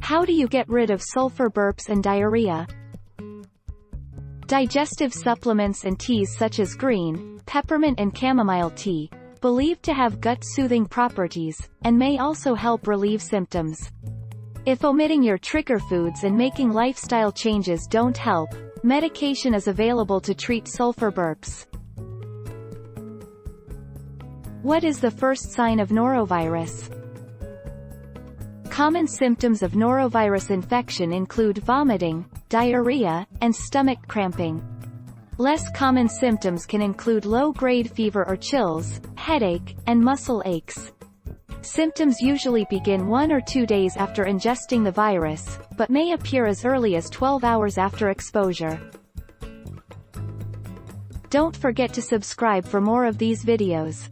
How do you get rid of sulfur burps and diarrhea? Digestive supplements and teas such as green, peppermint and chamomile tea, believed to have gut-soothing properties, and may also help relieve symptoms. If omitting your trigger foods and making lifestyle changes don't help, medication is available to treat sulfur burps. What is the first sign of norovirus? Common symptoms of norovirus infection include vomiting, diarrhea, and stomach cramping. Less common symptoms can include low-grade fever or chills, headache, and muscle aches. Symptoms usually begin 1 or 2 days after ingesting the virus, but may appear as early as 12 hours after exposure. Don't forget to subscribe for more of these videos.